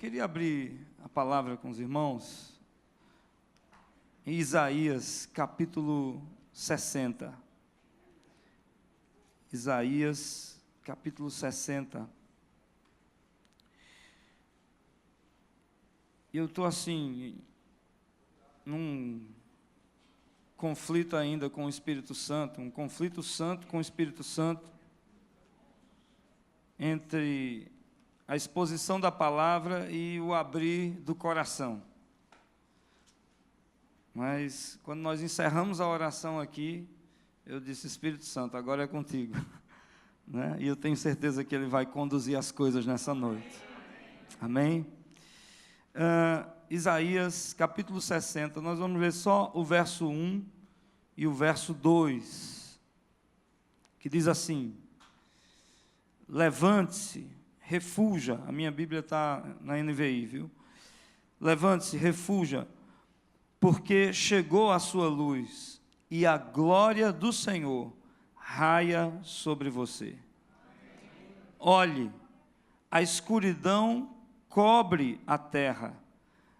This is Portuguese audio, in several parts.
queria abrir a palavra com os irmãos em Isaías, capítulo 60. Isaías, capítulo 60. E eu estou assim, num conflito ainda com o Espírito Santo, um conflito santo com o Espírito Santo, entre a exposição da palavra e o abrir do coração. Mas, quando nós encerramos a oração aqui, eu disse, Espírito Santo, agora é contigo. Né? E eu tenho certeza que Ele vai conduzir as coisas nessa noite. Amém? Isaías, capítulo 60, nós vamos ver só o verso 1 e o verso 2, que diz assim: levante-se, refuja, a minha Bíblia está na NVI, viu? Levante-se, refuja, porque chegou a sua luz, e a glória do Senhor raia sobre você. Olhe, a escuridão cobre a terra,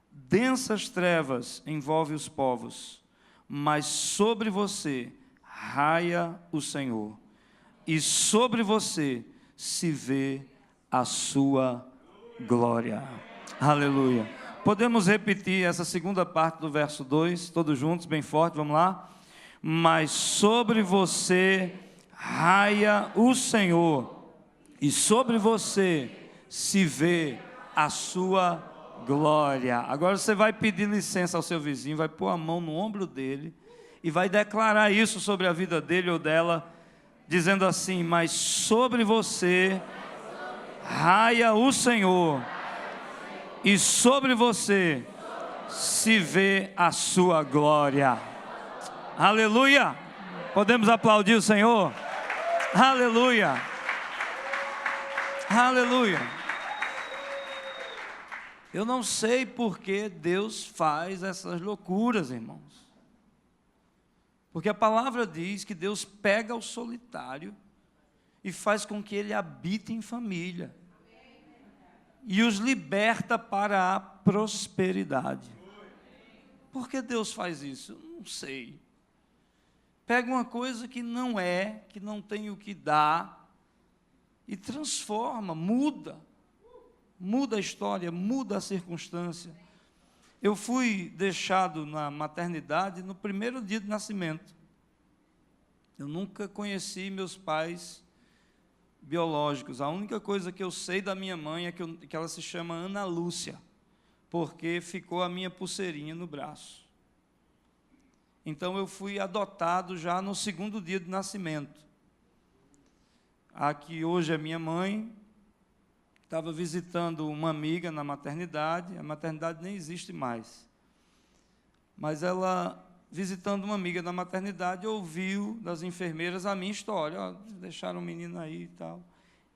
densas trevas envolvem os povos, mas sobre você raia o Senhor, e sobre você se vê a sua glória. Aleluia. Podemos repetir essa segunda parte do verso 2, todos juntos, bem forte, vamos lá? Mas sobre você raia o Senhor, e sobre você se vê a sua glória. Agora você vai pedir licença ao seu vizinho, vai pôr a mão no ombro dele, e vai declarar isso sobre a vida dele ou dela, dizendo assim: mas sobre você raia o Senhor, e sobre você se vê a sua glória. Aleluia! Podemos aplaudir o Senhor? Aleluia! Aleluia! Eu não sei por que Deus faz essas loucuras, irmãos. Porque a palavra diz que Deus pega o solitário e faz com que ele habite em família. E os liberta para a prosperidade. Por que Deus faz isso? Eu não sei. Pega uma coisa que não é, que não tem o que dar, e transforma, muda a história, muda a circunstância. Eu fui deixado na maternidade no primeiro dia de nascimento. Eu nunca conheci meus pais biológicos. A única coisa que eu sei da minha mãe é que ela se chama Ana Lúcia, porque ficou a minha pulseirinha no braço. Então eu fui adotado já no segundo dia de nascimento. A que hoje é minha mãe estava visitando uma amiga na maternidade, a maternidade nem existe mais. Mas ela, visitando uma amiga na maternidade, ouviu das enfermeiras a minha história. Ó, deixaram um menino aí e tal.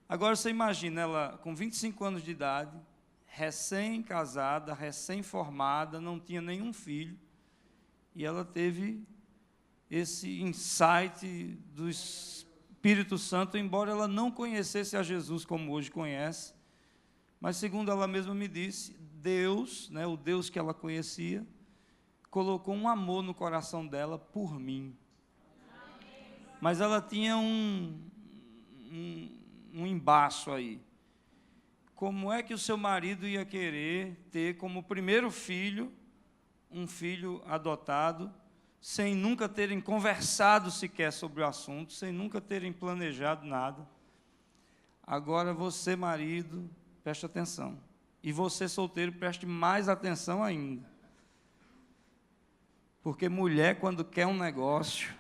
Agora você imagina ela com 25 anos de idade, recém-casada, recém-formada, não tinha nenhum filho, e ela teve esse insight do Espírito Santo, embora ela não conhecesse a Jesus como hoje conhece, mas segundo ela mesma me disse, Deus, né, o Deus que ela conhecia, colocou um amor no coração dela por mim. Mas ela tinha um embaço aí. Como é que o seu marido ia querer ter como primeiro filho, um filho adotado, sem nunca terem conversado sequer sobre o assunto, sem nunca terem planejado nada? Agora você, marido, preste atenção. E você, solteiro, preste mais atenção ainda. Porque mulher, quando quer um negócio,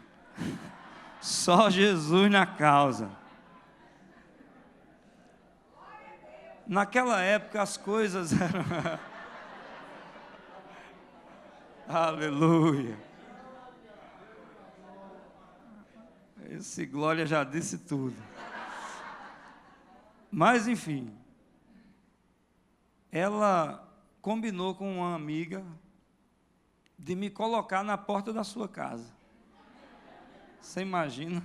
só Jesus na causa. Naquela época as coisas eram... Aleluia. Esse Glória já disse tudo. Mas, enfim, ela combinou com uma amiga de me colocar na porta da sua casa. Você imagina?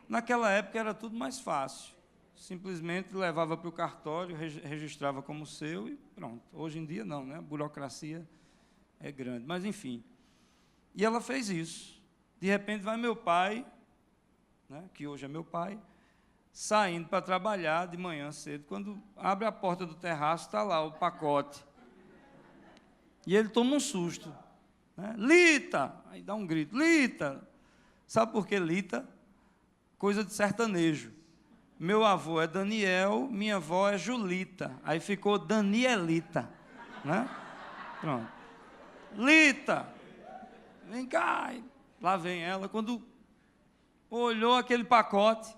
Naquela época era tudo mais fácil. simplesmente levava para o cartório, registrava como seu e pronto. Hoje em dia não, né? A burocracia é grande, mas enfim. E ela fez isso. De repente vai meu pai, né, que hoje é meu pai, saindo para trabalhar de manhã cedo. Quando abre a porta do terraço, está lá o pacote. E ele toma um susto. Né? Lita! Aí dá um grito, Lita! Sabe por que Lita? Coisa de sertanejo. Meu avô é Daniel, minha avó é Julita. Aí ficou Danielita. Né? Pronto. Lita! Vem cá! Lá vem ela. Quando olhou aquele pacote,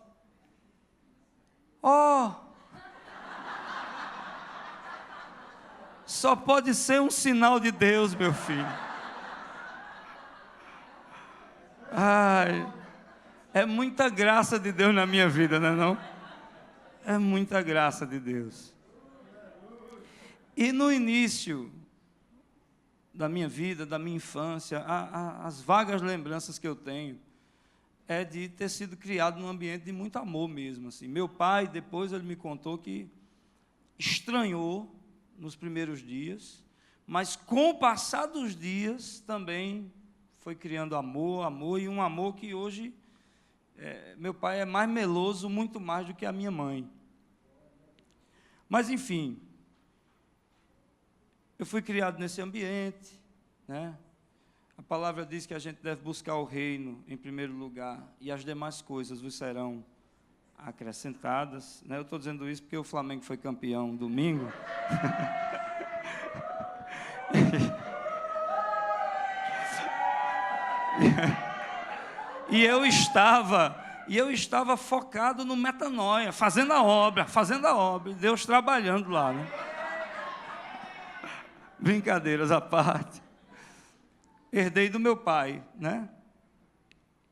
só pode ser um sinal de Deus, meu filho. Ai, é muita graça de Deus na minha vida, não é não? É muita graça de Deus. E no início da minha vida, da minha infância, as vagas lembranças que eu tenho é de ter sido criado num ambiente de muito amor mesmo. Assim. Meu pai, depois ele me contou que estranhou nos primeiros dias, mas com o passar dos dias também foi criando amor, e um amor que hoje, meu pai é mais meloso, muito mais do que a minha mãe. Mas, enfim, eu fui criado nesse ambiente, né? A palavra diz que a gente deve buscar o reino em primeiro lugar, e as demais coisas vos serão acrescentadas. Né? Eu estou dizendo isso porque o Flamengo foi campeão domingo. E eu estava focado no metanoia, fazendo a obra, Deus trabalhando lá, né? Brincadeiras à parte. Herdei do meu pai, né?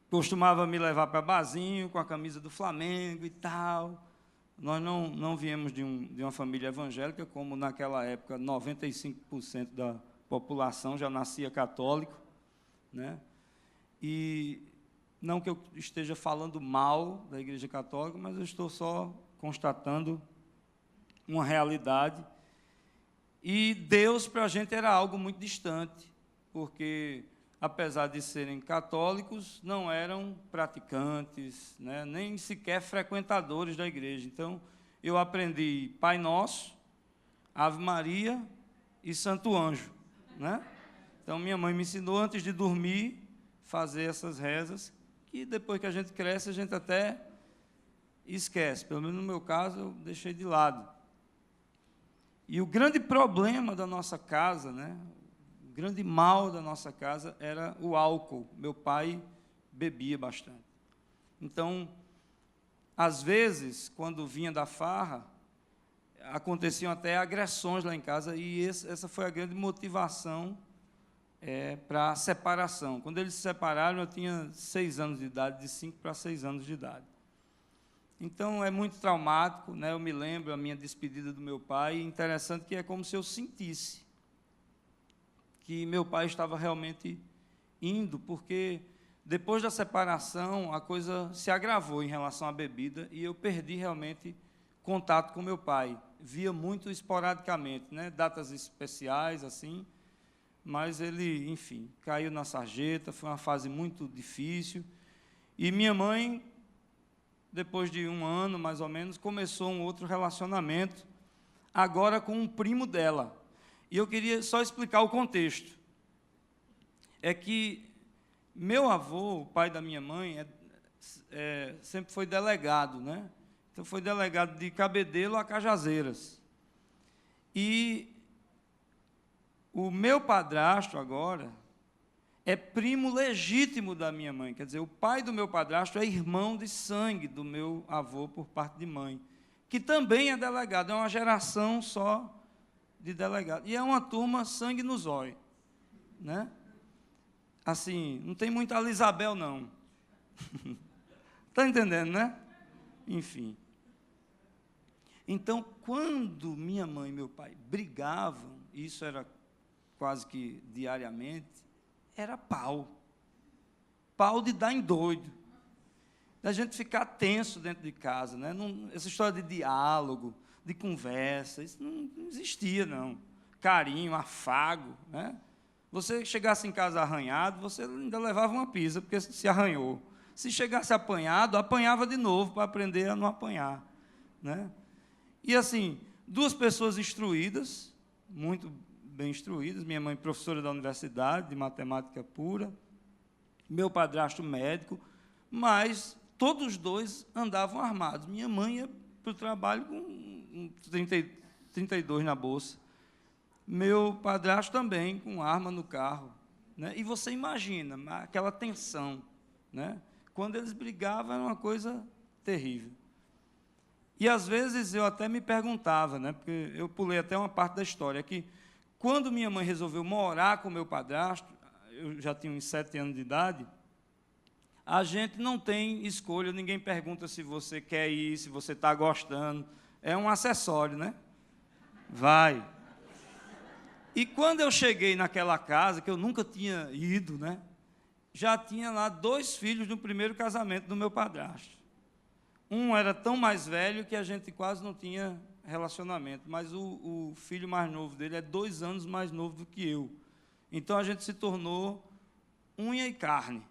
Costumava me levar para barzinho com a camisa do Flamengo e tal. Nós não viemos de uma família evangélica, como naquela época 95% da população já nascia católico, né? E não que eu esteja falando mal da Igreja Católica, mas eu estou só constatando uma realidade. E Deus para a gente era algo muito distante, porque apesar de serem católicos, não eram praticantes, né, nem sequer frequentadores da igreja. Então, eu aprendi Pai Nosso, Ave Maria e Santo Anjo. Né? Então, minha mãe me ensinou, antes de dormir, fazer essas rezas, que depois que a gente cresce, a gente até esquece. Pelo menos no meu caso, eu deixei de lado. E o grande problema da nossa casa, né, o grande mal da nossa casa era o álcool. Meu pai bebia bastante. Então, às vezes, quando vinha da farra, aconteciam até agressões lá em casa, e essa foi a grande motivação para a separação. Quando eles se separaram, eu tinha 6 anos de idade, de 5 para 6 anos de idade. Então, é muito traumático, né? Eu me lembro a minha despedida do meu pai, e interessante que é como se eu sentisse que meu pai estava realmente indo, porque depois da separação, a coisa se agravou em relação à bebida, e eu perdi realmente contato com meu pai. Via muito esporadicamente, né? Datas especiais, assim, mas ele, enfim, caiu na sarjeta, foi uma fase muito difícil. E minha mãe, depois de 1 ano, mais ou menos, começou um outro relacionamento, agora com um primo dela. E eu queria só explicar o contexto. É que meu avô, o pai da minha mãe, sempre foi delegado, né? Então, foi delegado de Cabedelo a Cajazeiras. E o meu padrasto, agora, é primo legítimo da minha mãe. Quer dizer, o pai do meu padrasto é irmão de sangue do meu avô por parte de mãe, que também é delegado. É uma geração só de delegado. E é uma turma sangue no zóio, né? Assim, não tem muita Elisabel, não. Está entendendo, né? Enfim. Então, quando minha mãe e meu pai brigavam, isso era quase que diariamente, era pau de dar em doido. da gente ficar tenso dentro de casa, né? Essa história de diálogo, de conversa, isso não existia, não. Carinho, afago, né? Você chegasse em casa arranhado, você ainda levava uma pisa, porque se arranhou. Se chegasse apanhado, apanhava de novo, para aprender a não apanhar, né? E assim, duas pessoas instruídas, muito bem instruídas, minha mãe professora da universidade, de matemática pura, meu padrasto médico, mas todos os dois andavam armados. Minha mãe ia para o trabalho com 32 na bolsa. Meu padrasto também, com arma no carro, né? E você imagina aquela tensão, né? Quando eles brigavam, era uma coisa terrível. E, às vezes, eu até me perguntava, né? Porque eu pulei até uma parte da história, que quando minha mãe resolveu morar com meu padrasto, eu já tinha uns 7 anos de idade, a gente não tem escolha, ninguém pergunta se você quer ir, se você está gostando, é um acessório, né? Vai. E quando eu cheguei naquela casa, que eu nunca tinha ido, né? Já tinha lá 2 filhos do primeiro casamento do meu padrasto. Um era tão mais velho que a gente quase não tinha relacionamento, mas o filho mais novo dele é 2 anos mais novo do que eu. Então, a gente se tornou unha e carne.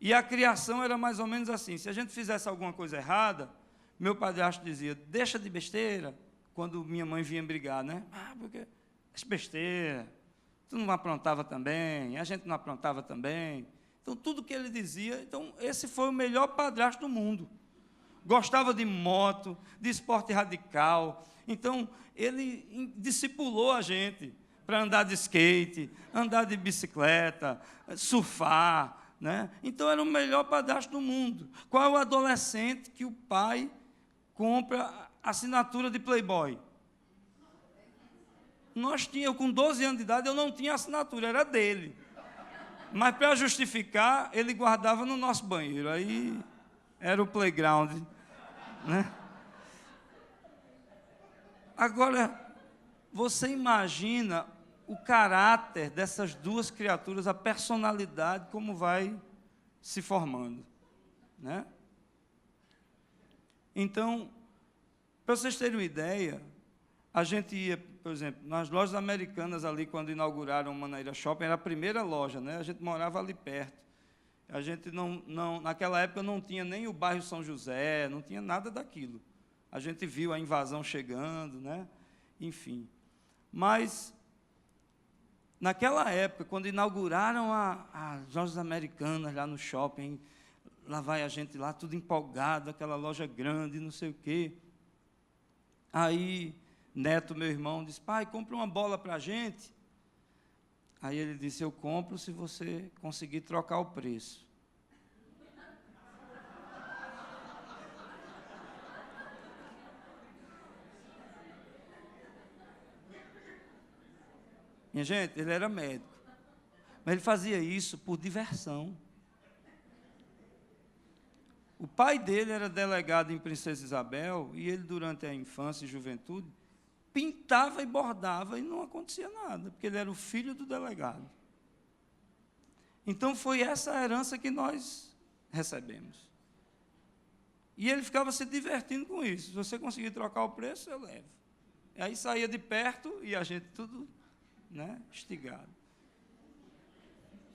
E a criação era mais ou menos assim, se a gente fizesse alguma coisa errada, meu padrasto dizia, deixa de besteira, quando minha mãe vinha brigar, né? Porque é besteira, tu não aprontava também, a gente não aprontava também. Então, tudo que ele dizia, então, esse foi o melhor padrasto do mundo. Gostava de moto, de esporte radical. Então, ele discipulou a gente para andar de skate, andar de bicicleta, surfar, né? Então, era o melhor padrasto do mundo. Qual é o adolescente que o pai compra assinatura de Playboy? Eu, com 12 anos de idade, eu não tinha assinatura, era dele. Mas, para justificar, ele guardava no nosso banheiro. Aí era o playground, né? Agora, você imagina o caráter dessas duas criaturas, a personalidade, como vai se formando, né? Então, para vocês terem uma ideia, a gente ia, por exemplo, nas lojas americanas ali, quando inauguraram o Manaíra Shopping, era a primeira loja, né? A gente morava ali perto. A gente naquela época não tinha nem o bairro São José, não tinha nada daquilo. A gente viu a invasão chegando, né? Enfim. Mas, naquela época, quando inauguraram as lojas americanas lá no shopping, lá vai a gente lá, tudo empolgado, aquela loja grande, não sei o quê. Aí, Neto, meu irmão, disse, pai, compra uma bola para a gente. Aí ele disse, eu compro se você conseguir trocar o preço. Minha gente, ele era médico, mas ele fazia isso por diversão. O pai dele era delegado em Princesa Isabel, e ele, durante a infância e juventude, pintava e bordava e não acontecia nada, porque ele era o filho do delegado. Então, foi essa a herança que nós recebemos. E ele ficava se divertindo com isso. Se você conseguir trocar o preço, eu levo. E aí saía de perto e a gente tudo, né, estigado.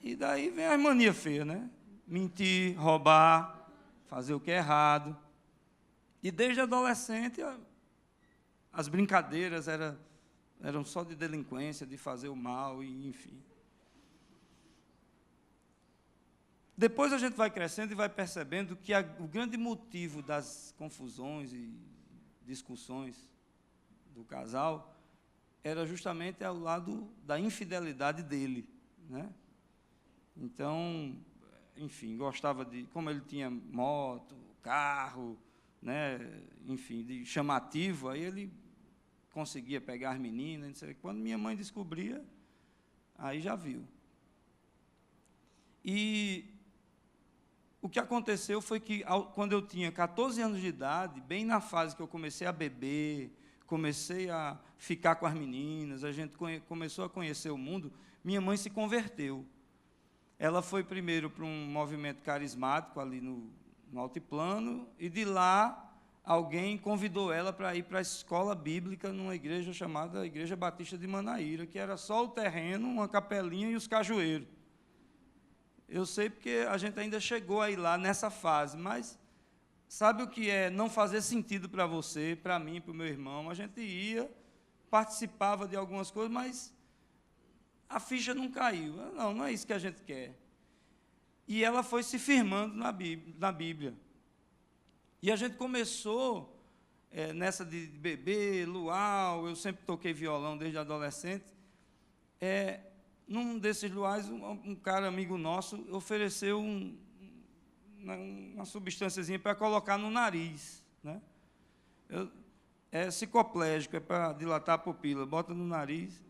E daí vem a mania feia, né? Mentir, roubar, fazer o que é errado. E desde adolescente, as brincadeiras eram só de delinquência, de fazer o mal, e enfim. Depois a gente vai crescendo e vai percebendo que o grande motivo das confusões e discussões do casal era justamente ao lado da infidelidade dele, né? Então, enfim, gostava de... Como ele tinha moto, carro, né? Enfim, de chamativo, aí ele conseguia pegar as meninas, não sei. Quando minha mãe descobria, aí já viu. E o que aconteceu foi que, quando eu tinha 14 anos de idade, bem na fase que eu comecei a beber, comecei a ficar com as meninas, a gente começou a conhecer o mundo, minha mãe se converteu. Ela foi primeiro para um movimento carismático ali no altiplano, e de lá alguém convidou ela para ir para a escola bíblica numa igreja chamada Igreja Batista de Manaíra, que era só o terreno, uma capelinha e os cajueiros. Eu sei porque a gente ainda chegou a ir lá nessa fase, mas sabe o que é não fazer sentido para você, para mim, para o meu irmão? A gente ia, participava de algumas coisas, mas a ficha não caiu. Não, não é isso que a gente quer. E ela foi se firmando na Bíblia. E a gente começou nessa de bebê, luau, eu sempre toquei violão desde adolescente. Num desses luais, um cara amigo nosso ofereceu uma substânciazinha para colocar no nariz, né? É psicoplégico, é para dilatar a pupila, bota no nariz.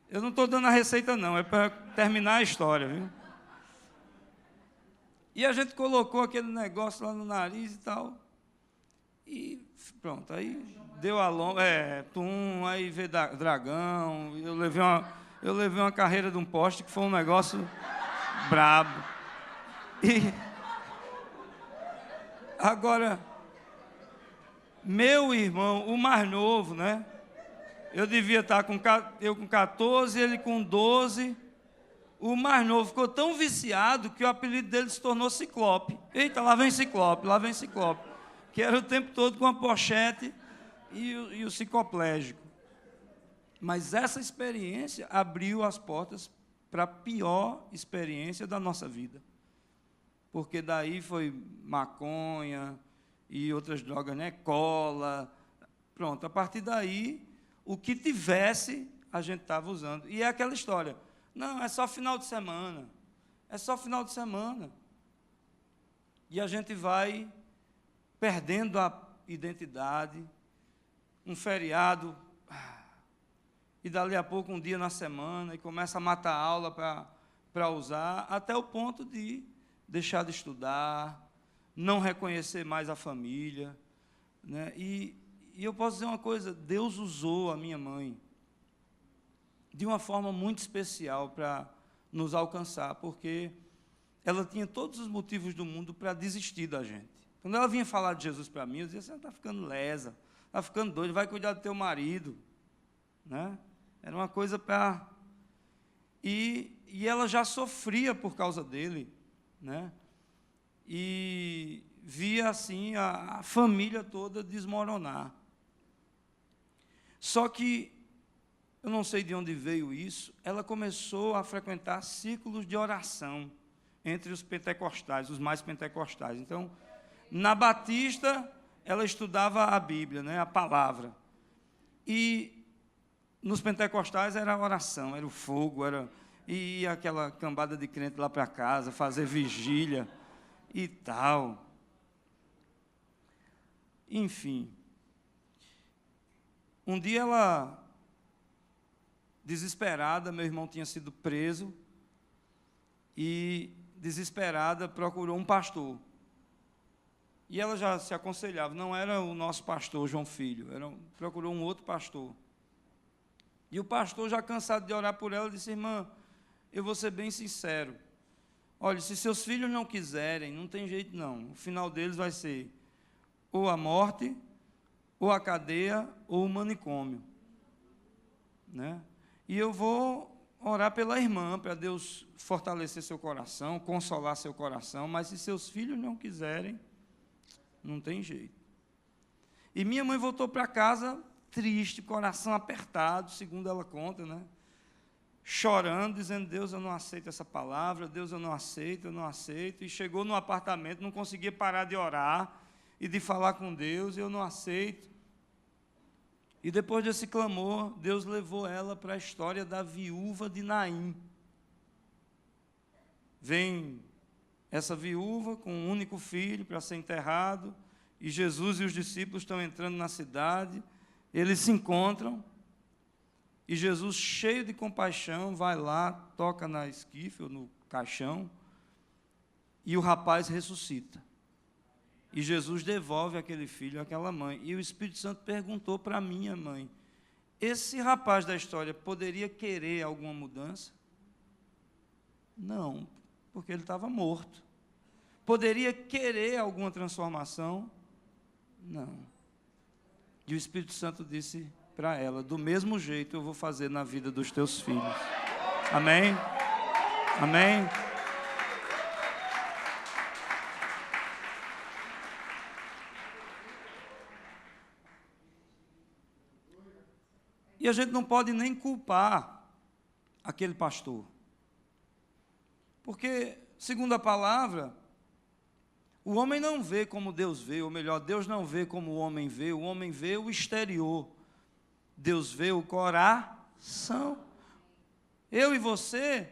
Eu não estou dando a receita, não, é para terminar a história, viu? E a gente colocou aquele negócio lá no nariz e tal, e pronto, aí deu a longa, aí veio dragão, eu levei uma carreira de um poste que foi um negócio brabo. E agora, meu irmão, o mais novo, né? Eu devia estar com 14, ele com 12. O mais novo ficou tão viciado que o apelido dele se tornou Ciclope. Eita, lá vem Ciclope, lá vem Ciclope. Que era o tempo todo com a pochete e o psicoplégico. Mas essa experiência abriu as portas para a pior experiência da nossa vida. Porque daí foi maconha e outras drogas, né? Cola. Pronto, a partir daí, o que tivesse, a gente estava usando. E é aquela história, não, é só final de semana. É só final de semana. E a gente vai perdendo a identidade, um feriado, e dali a pouco um dia na semana, e começa a matar a aula para usar, até o ponto de deixar de estudar, não reconhecer mais a família, né? E eu posso dizer uma coisa, Deus usou a minha mãe de uma forma muito especial para nos alcançar, porque ela tinha todos os motivos do mundo para desistir da gente. Quando ela vinha falar de Jesus para mim, eu dizia, você está ficando lesa, está ficando doido, vai cuidar do teu marido, né? Era uma coisa para... E ela já sofria por causa dele, né? E via, assim, a família toda desmoronar. Só que, eu não sei de onde veio isso, ela começou a frequentar círculos de oração entre os pentecostais, os mais pentecostais. Então, na Batista, ela estudava a Bíblia, né, a palavra. E nos pentecostais era a oração, era o fogo, e aquela cambada de crente lá para casa, fazer vigília e tal. Enfim. Um dia ela, desesperada, meu irmão tinha sido preso, e desesperada procurou um pastor. E ela já se aconselhava, não era o nosso pastor, João Filho, procurou um outro pastor. E o pastor, já cansado de orar por ela, disse, irmã, eu vou ser bem sincero, olha, se seus filhos não quiserem, não tem jeito não, o final deles vai ser ou a morte, ou a cadeia, ou o manicômio, né? E eu vou orar pela irmã, para Deus fortalecer seu coração, consolar seu coração, mas se seus filhos não quiserem, não tem jeito. E minha mãe voltou para casa triste, coração apertado, segundo ela conta, né? Chorando, dizendo, Deus, eu não aceito essa palavra, Deus, eu não aceito, e chegou no apartamento, não conseguia parar de orar e de falar com Deus, eu não aceito. E depois desse clamor, Deus levou ela para a história da viúva de Naim. Vem essa viúva com um único filho para ser enterrado, e Jesus e os discípulos estão entrando na cidade, eles se encontram, e Jesus, cheio de compaixão, vai lá, toca na esquife, ou no caixão, e o rapaz ressuscita. E Jesus devolve aquele filho àquela mãe. E o Espírito Santo perguntou para a minha mãe, esse rapaz da história poderia querer alguma mudança? Não, porque ele estava morto. poderia querer alguma transformação? Não. E o Espírito Santo disse para ela: do mesmo jeito eu vou fazer na vida dos teus filhos. Amém? Amém? E a gente não pode nem culpar aquele pastor. Porque, segundo a palavra, o homem não vê como Deus vê, ou melhor, Deus não vê como o homem vê o exterior. Deus vê o coração. Eu e você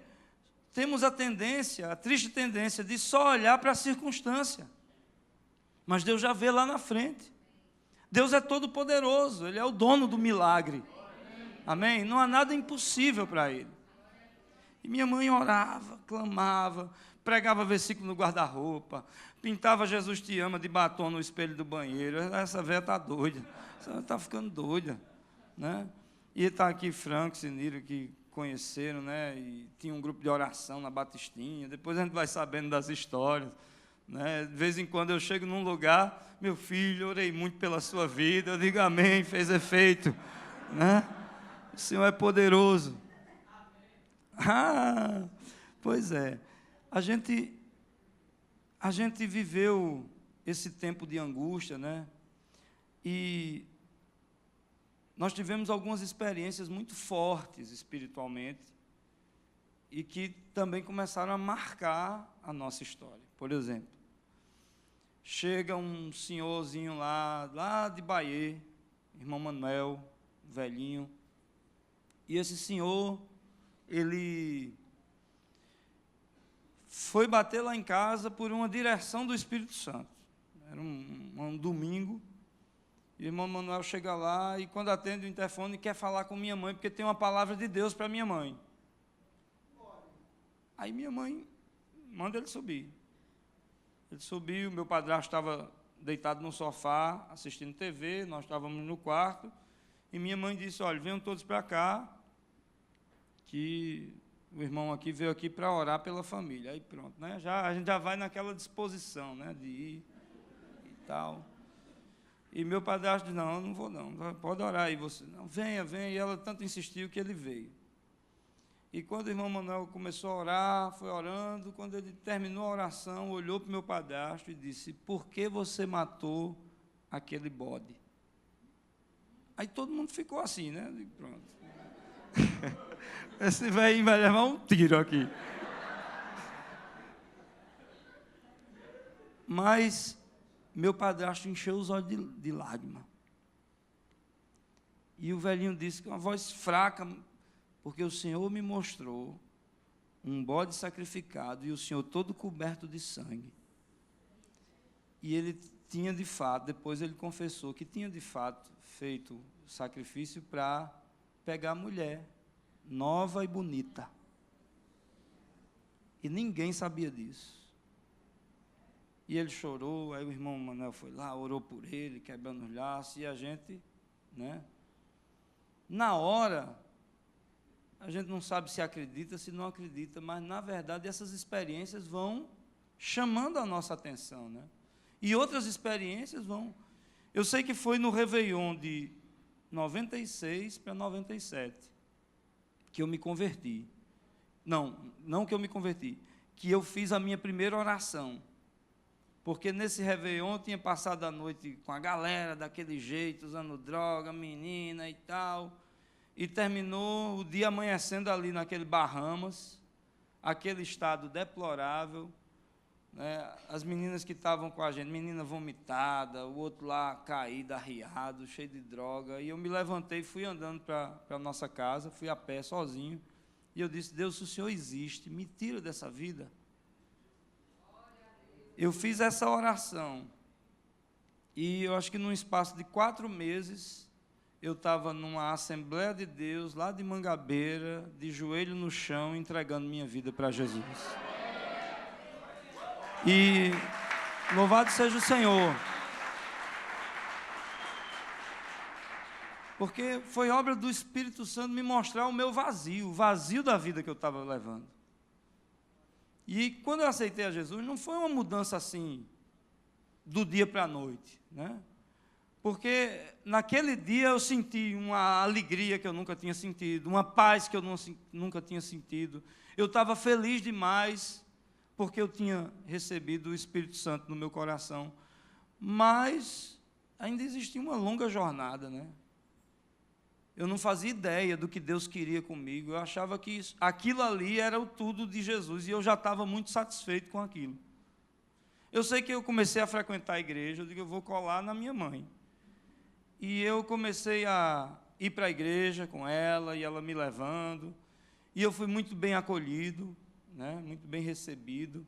temos a triste tendência de só olhar para a circunstância. Mas Deus já vê lá na frente. Deus é todo poderoso, Ele é o dono do milagre. Amém? Não há nada impossível para Ele. E minha mãe orava, clamava, pregava versículo no guarda-roupa, pintava Jesus te ama de batom no espelho do banheiro. Essa velha está doida, ela está ficando doida, né? E está aqui Franco, Siniro, que conheceram, né? E tinha um grupo de oração na Batistinha. Depois a gente vai sabendo das histórias, né? De vez em quando eu chego num lugar, meu filho, orei muito pela sua vida. Eu digo amém, fez efeito, né? O Senhor é poderoso. Ah, pois é. A gente viveu esse tempo de angústia, né? E nós tivemos algumas experiências muito fortes espiritualmente e que também começaram a marcar a nossa história. Por exemplo, chega um senhorzinho lá de Bahia, irmão Manuel, velhinho, e esse senhor, ele foi bater lá em casa por uma direção do Espírito Santo. Era um domingo, e o irmão Manuel chega lá e quando atende o interfone quer falar com minha mãe, porque tem uma palavra de Deus para minha mãe. Aí minha mãe manda ele subir. Ele subiu, meu padrasto estava deitado no sofá, assistindo TV, nós estávamos no quarto, e minha mãe disse: olha, venham todos para cá, que o irmão aqui veio aqui para orar pela família. Aí pronto, né? A gente já vai naquela disposição, né, de ir e tal. E meu padrasto disse: não, eu não vou não, pode orar aí você. Não, venha, e ela tanto insistiu que ele veio. E quando o irmão Manuel começou a orar, foi orando, quando ele terminou a oração, olhou para o meu padrasto e disse: por que você matou aquele bode? Aí todo mundo ficou assim, né? E pronto. Esse velhinho vai levar um tiro aqui. Mas meu padrasto encheu os olhos de lágrima. E o velhinho disse com uma voz fraca: porque o Senhor me mostrou um bode sacrificado e o Senhor todo coberto de sangue. E ele tinha de fato, depois ele confessou que tinha de fato feito sacrifício para pegar a mulher nova e bonita. E ninguém sabia disso. E ele chorou, aí o irmão Manuel foi lá, orou por ele, quebrando os laços, e a gente, né? Na hora, a gente não sabe se acredita, se não acredita, mas, na verdade, essas experiências vão chamando a nossa atenção, né? E outras experiências vão... Eu sei que foi no Réveillon de 96 para 97 que eu me converti. Não que eu me converti, que eu fiz a minha primeira oração. Porque nesse Réveillon eu tinha passado a noite com a galera daquele jeito, usando droga, menina e tal, e terminou o dia amanhecendo ali naquele Bahamas, aquele estado deplorável, né? As meninas que estavam com a gente, menina vomitada, o outro lá caído, arriado, cheio de droga, e eu me levantei e fui andando para a nossa casa, fui a pé, sozinho, e eu disse: Deus, se o Senhor existe, me tira dessa vida. Eu fiz essa oração, e eu acho que num espaço de 4 meses, eu estava numa Assembleia de Deus, lá de Mangabeira, de joelho no chão, entregando minha vida para Jesus. E louvado seja o Senhor, porque foi obra do Espírito Santo me mostrar o meu vazio, o vazio da vida que eu estava levando. E quando eu aceitei a Jesus, não foi uma mudança assim, do dia para a noite, né? Porque naquele dia eu senti uma alegria que eu nunca tinha sentido, uma paz que eu nunca tinha sentido. Eu estava feliz demais, porque eu tinha recebido o Espírito Santo no meu coração. Mas ainda existia uma longa jornada, né? Eu não fazia ideia do que Deus queria comigo. Eu achava que aquilo ali era o tudo de Jesus, e eu já estava muito satisfeito com aquilo. Eu sei que eu comecei a frequentar a igreja, eu digo, eu vou colar na minha mãe. E eu comecei a ir para a igreja com ela, e ela me levando, e eu fui muito bem acolhido, né, muito bem recebido.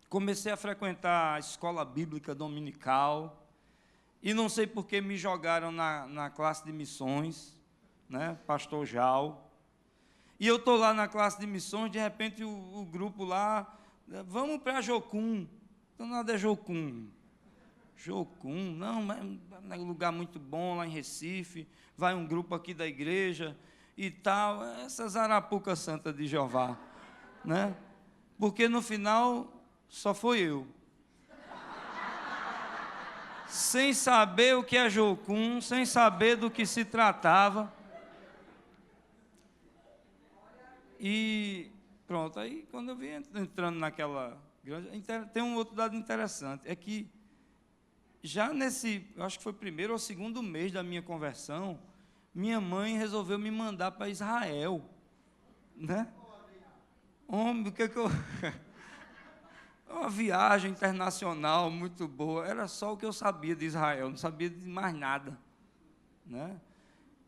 Comecei a frequentar a escola bíblica dominical, e não sei por que me jogaram na classe de missões, né, pastor Jal. E eu estou lá na classe de missões, de repente o grupo lá, vamos para Jocum. Então nada é Jocum. Jocum, não, mas é um lugar muito bom lá em Recife, vai um grupo aqui da igreja e tal, essas arapucas santas de Jeová, né? Porque no final só foi eu. Sem saber o que é Jocum, sem saber do que se tratava. E pronto, aí quando eu vi entrando naquela grande, tem um outro dado interessante, é que já eu acho que foi o primeiro ou segundo mês da minha conversão, minha mãe resolveu me mandar para Israel, né? Homem, o que eu... Uma viagem internacional muito boa, era só o que eu sabia de Israel, não sabia de mais nada, né?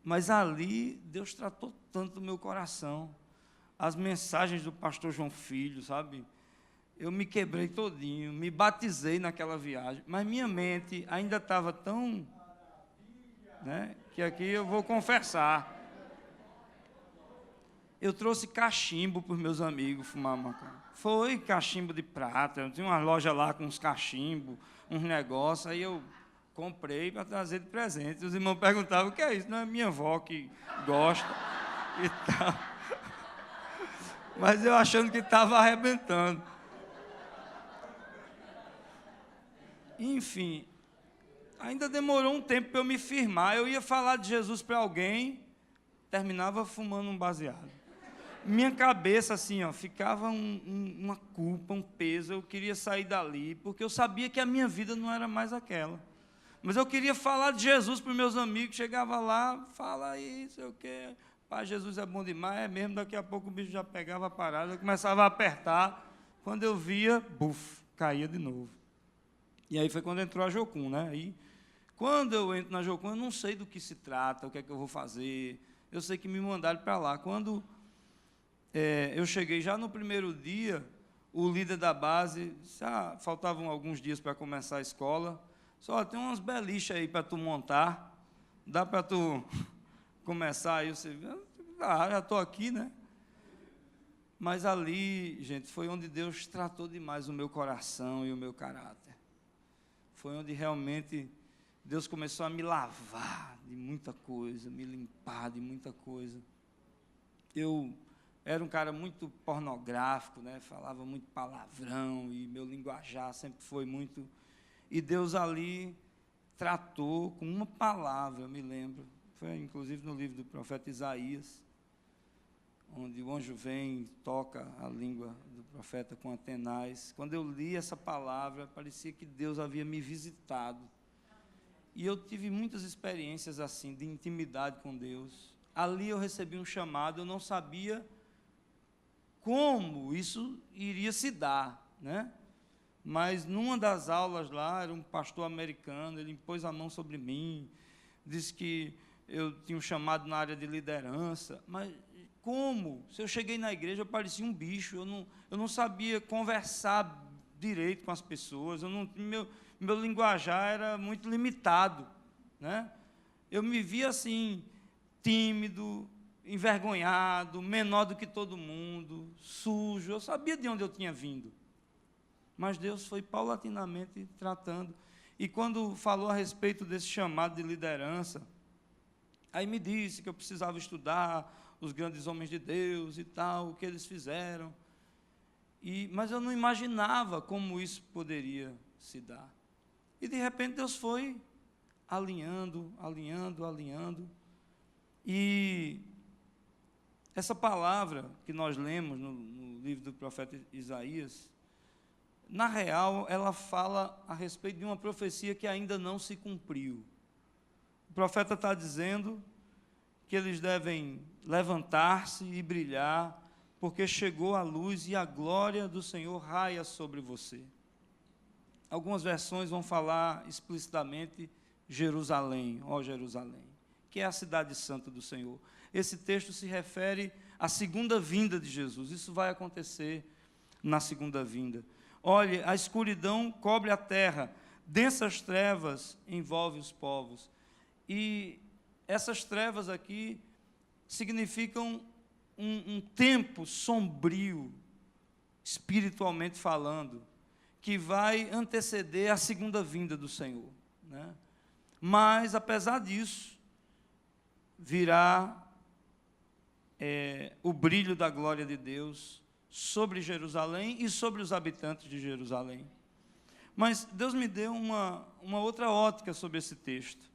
Mas ali, Deus tratou tanto do meu coração, as mensagens do pastor João Filho, sabe? Eu me quebrei todinho, me batizei naquela viagem, mas minha mente ainda estava tão, né, que aqui eu vou confessar. Eu trouxe cachimbo para os meus amigos fumar maconha. Foi cachimbo de prata, eu tinha uma loja lá com uns cachimbos, uns negócios, aí eu comprei para trazer de presente. Os irmãos perguntavam, o que é isso? Não é minha avó que gosta e tal. Mas eu achando que estava arrebentando. Enfim, ainda demorou um tempo para eu me firmar. Eu ia falar de Jesus para alguém, terminava fumando um baseado. Minha cabeça, assim, ó, ficava uma culpa, um peso. Eu queria sair dali, porque eu sabia que a minha vida não era mais aquela. Mas eu queria falar de Jesus para os meus amigos. Chegava lá, fala aí, sei o quê. Pai, Jesus é bom demais, é mesmo. Daqui a pouco o bicho já pegava a parada, eu começava a apertar. Quando eu via, buf, caía de novo. E aí foi quando entrou a Jocum, né? Aí, quando eu entro na Jocum, eu não sei do que se trata, o que é que eu vou fazer. Eu sei que me mandaram para lá. Quando eu cheguei já no primeiro dia, o líder da base disse, faltavam alguns dias para começar a escola, só tem umas beliches aí para tu montar, dá para tu começar aí? Você, já estou aqui, né? Mas ali, gente, foi onde Deus tratou demais o meu coração e o meu caráter. Foi onde realmente Deus começou a me lavar de muita coisa, me limpar de muita coisa. Eu era um cara muito pornográfico, né? Falava muito palavrão e meu linguajar sempre foi muito... E Deus ali tratou com uma palavra, eu me lembro. Foi inclusive no livro do profeta Isaías, onde o anjo vem, toca a língua do profeta com atenaz. Quando eu li essa palavra, parecia que Deus havia me visitado. E eu tive muitas experiências assim, de intimidade com Deus. Ali eu recebi um chamado, eu não sabia como isso iria se dar, né? Mas numa das aulas lá, era um pastor americano, ele pôs a mão sobre mim, disse que eu tinha um chamado na área de liderança, mas como? Se eu cheguei na igreja, eu parecia um bicho, eu não sabia conversar direito com as pessoas, meu linguajar era muito limitado, né? Eu me via assim, tímido, envergonhado, menor do que todo mundo, sujo, eu sabia de onde eu tinha vindo. Mas Deus foi paulatinamente tratando. E quando falou a respeito desse chamado de liderança, aí me disse que eu precisava estudar os grandes homens de Deus e tal, o que eles fizeram. Mas eu não imaginava como isso poderia se dar. E de repente Deus foi alinhando. E essa palavra que nós lemos no livro do profeta Isaías, na real, ela fala a respeito de uma profecia que ainda não se cumpriu. O profeta está dizendo que eles devem levantar-se e brilhar, porque chegou a luz e a glória do Senhor raia sobre você. Algumas versões vão falar explicitamente Jerusalém, ó Jerusalém, que é a cidade santa do Senhor. Esse texto se refere à segunda vinda de Jesus. Isso vai acontecer na segunda vinda. Olhe, a escuridão cobre a terra, densas trevas envolve os povos. E essas trevas aqui significam um tempo sombrio, espiritualmente falando, que vai anteceder a segunda vinda do Senhor, né? Mas, apesar disso, virá o brilho da glória de Deus sobre Jerusalém e sobre os habitantes de Jerusalém. Mas Deus me deu uma outra ótica sobre esse texto,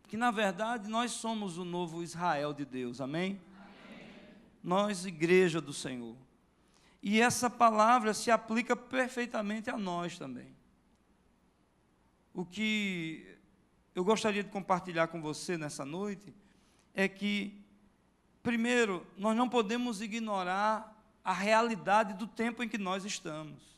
que, na verdade, nós somos o novo Israel de Deus, amém? Nós, igreja do Senhor. E essa palavra se aplica perfeitamente a nós também. O que eu gostaria de compartilhar com você nessa noite é que, primeiro, nós não podemos ignorar a realidade do tempo em que nós estamos.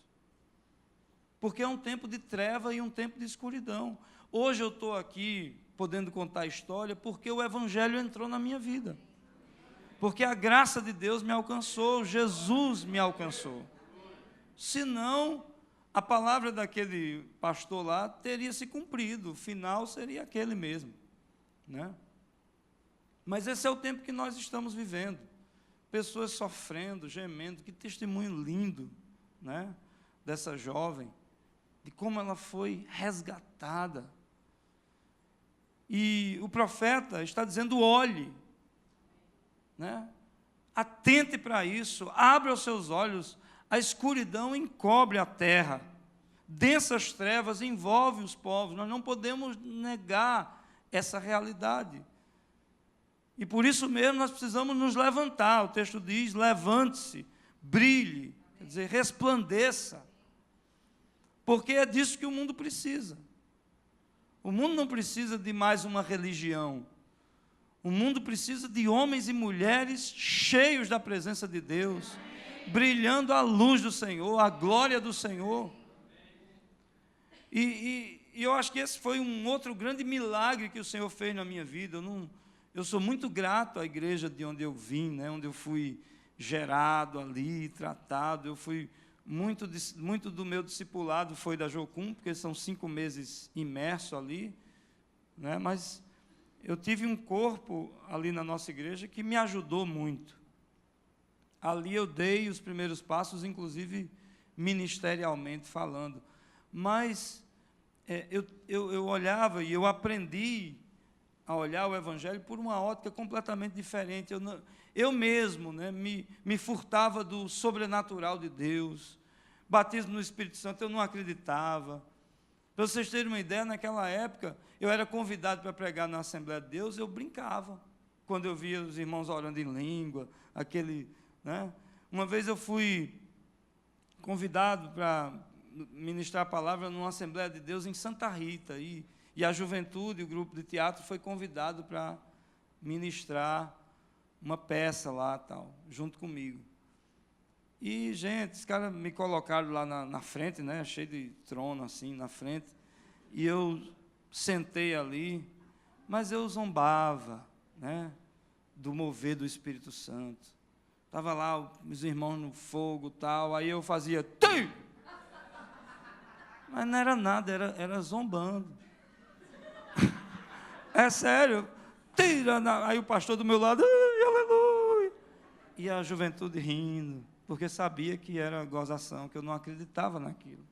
Porque é um tempo de treva e um tempo de escuridão. Hoje eu estou aqui podendo contar a história porque o Evangelho entrou na minha vida. Porque a graça de Deus me alcançou, Jesus me alcançou. Senão, a palavra daquele pastor lá teria se cumprido, o final seria aquele mesmo, né? Mas esse é o tempo que nós estamos vivendo. Pessoas sofrendo, gemendo. Que testemunho lindo, né, dessa jovem, de como ela foi resgatada. E o profeta está dizendo: olhe, né? Atente para isso, abra os seus olhos. A escuridão encobre a terra, densas trevas envolve os povos. Nós não podemos negar essa realidade. E por isso mesmo nós precisamos nos levantar. O texto diz: levante-se, brilhe, quer dizer, resplandeça. Porque é disso que o mundo precisa. O mundo não precisa de mais uma religião. O mundo precisa de homens e mulheres cheios da presença de Deus, brilhando a luz do Senhor, a glória do Senhor. E eu acho que esse foi um outro grande milagre que o Senhor fez na minha vida. Eu sou muito grato à igreja de onde eu vim, né, onde eu fui gerado ali, tratado. Eu fui muito do meu discipulado foi da Jocum, porque são 5 meses imerso ali, né, mas eu tive um corpo ali na nossa igreja que me ajudou muito. Ali eu dei os primeiros passos, inclusive ministerialmente falando. Mas eu olhava e eu aprendi a olhar o Evangelho por uma ótica completamente diferente. Eu mesmo, né, me furtava do sobrenatural de Deus. Batismo no Espírito Santo eu não acreditava. Para vocês terem uma ideia, naquela época, eu era convidado para pregar na Assembleia de Deus, eu brincava, quando eu via os irmãos orando em língua, né? Uma vez eu fui convidado para ministrar a palavra numa Assembleia de Deus em Santa Rita, e a juventude, o grupo de teatro, foi convidado para ministrar uma peça lá, tal, junto comigo. E, gente, os caras me colocaram lá na frente, né, cheio de trono, assim, na frente, e eu sentei ali, mas eu zombava, né, do mover do Espírito Santo. Estava lá os irmãos no fogo, tal, aí eu fazia... Tim! Mas não era nada, era zombando. É sério. Tira! Aí o pastor do meu lado, aleluia! E a juventude rindo, porque sabia que era gozação, que eu não acreditava naquilo.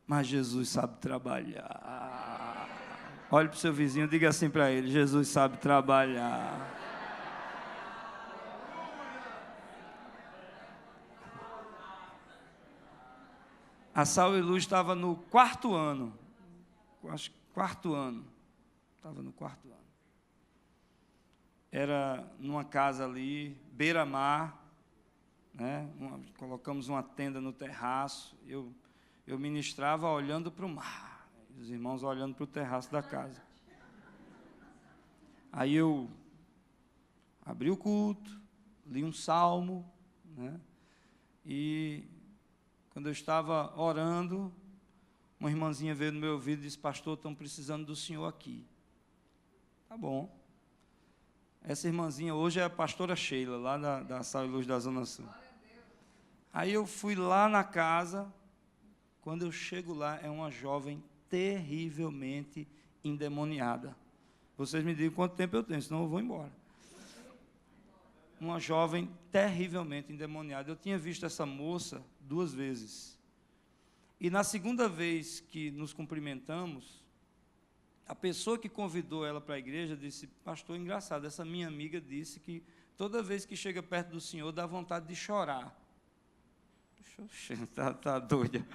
Mas Jesus sabe trabalhar. Olhe para o seu vizinho, diga assim para ele: Jesus sabe trabalhar. A Sal e Luz estava no 4º ano. Acho que 4º ano. Estava no 4º ano. Era numa casa ali, beira-mar, né? Colocamos uma tenda no terraço. Eu ministrava olhando para o mar. Os irmãos olhando para o terraço da casa. Aí eu abri o culto, li um salmo, né? E quando eu estava orando, uma irmãzinha veio no meu ouvido e disse: pastor, estão precisando do senhor aqui. Tá bom. Essa irmãzinha hoje é a pastora Sheila, lá da Sal e Luz da Zona Sul. Aí eu fui lá na casa. Quando eu chego lá, é uma jovem terrivelmente endemoniada. Vocês me digam quanto tempo eu tenho, senão eu vou embora. Uma jovem terrivelmente endemoniada. Eu tinha visto essa moça 2 vezes. E na segunda vez que nos cumprimentamos, a pessoa que convidou ela para a igreja disse: pastor, engraçado, essa minha amiga disse que toda vez que chega perto do senhor dá vontade de chorar. Tá doida.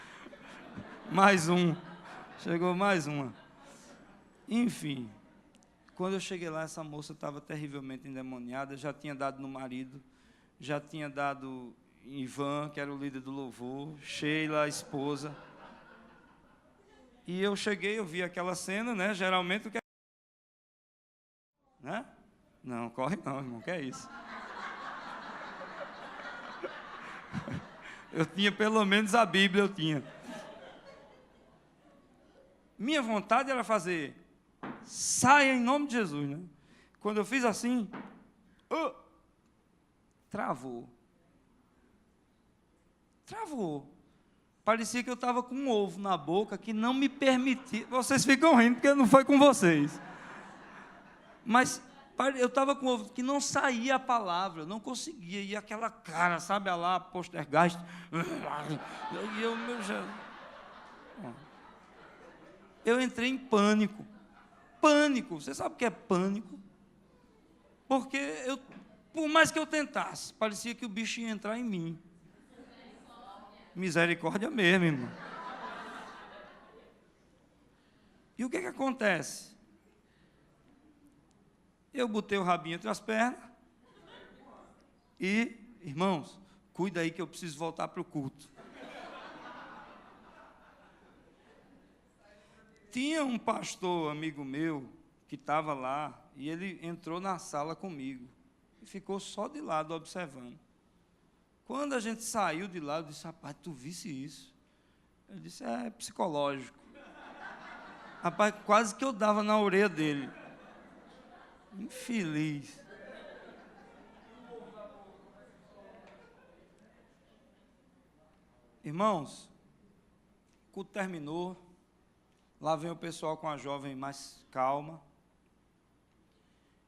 Mais um. Chegou mais uma. Enfim, quando eu cheguei lá, essa moça estava terrivelmente endemoniada, já tinha dado no marido, já tinha dado em Ivan, que era o líder do louvor, Sheila, a esposa. E eu cheguei, eu vi aquela cena, né? Geralmente o que é... Né? Não, corre não, irmão, que é isso? Eu tinha pelo menos a Bíblia, eu tinha. Minha vontade era fazer: saia em nome de Jesus, né? Quando eu fiz assim, travou. Parecia que eu estava com um ovo na boca que não me permitia. Vocês ficam rindo porque não foi com vocês. Mas eu estava com um ovo que não saía a palavra, eu não conseguia. E aquela cara, sabe, lá, Poltergeist. E eu, meu Jesus. Eu entrei em pânico. Pânico. Você sabe o que é pânico? Porque por mais que eu tentasse, parecia que o bicho ia entrar em mim. Misericórdia mesmo, irmão. E o que acontece? Eu botei o rabinho entre as pernas e, irmãos, cuida aí que eu preciso voltar para o culto. Tinha um pastor, amigo meu, que estava lá, e ele entrou na sala comigo e ficou só de lado observando. Quando a gente saiu de lá, eu disse: rapaz, tu visse isso? Ele disse: é psicológico. Rapaz, quase que eu dava na orelha dele. Infeliz. Irmãos, o culto terminou. Lá vem o pessoal com a jovem mais calma.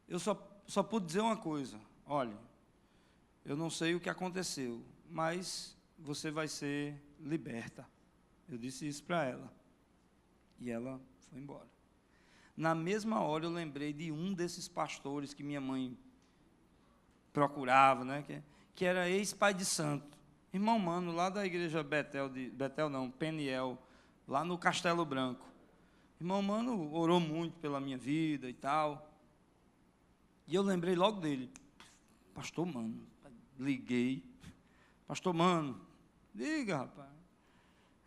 Eu só pude dizer uma coisa: olha, eu não sei o que aconteceu, mas você vai ser liberta. Eu disse isso para ela. E ela foi embora. Na mesma hora eu lembrei de um desses pastores que minha mãe procurava, né, que era ex-pai de santo. Irmão Mano, lá da igreja Peniel, lá no Castelo Branco. Irmão Mano orou muito pela minha vida e tal. E eu lembrei logo dele. Pastor Mano. Liguei. Pastor Mano, diga, rapaz.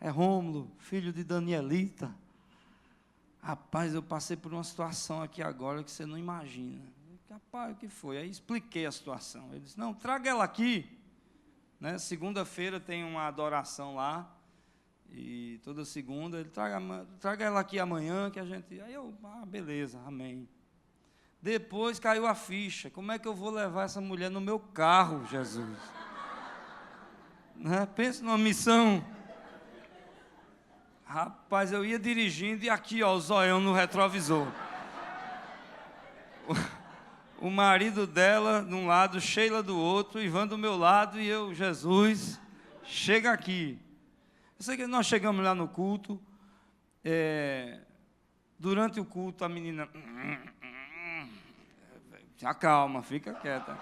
É Rômulo, filho de Danielita. Rapaz, eu passei por uma situação aqui agora que você não imagina. Rapaz, o que foi? Aí expliquei a situação. Ele disse: não, traga ela aqui. Né? Segunda-feira tem uma adoração lá. E toda segunda ele traga ela aqui amanhã que a gente... Aí eu, beleza, amém. Depois caiu a ficha. Como é que eu vou levar essa mulher no meu carro, Jesus? Né? Pensa numa missão. Rapaz, eu ia dirigindo e aqui, ó, o zoião no retrovisor. O marido dela de um lado, Sheila do outro, Ivan do meu lado e eu, Jesus, chega aqui. Eu sei que nós chegamos lá no culto. Durante o culto, a menina... Acalma, fica quieta.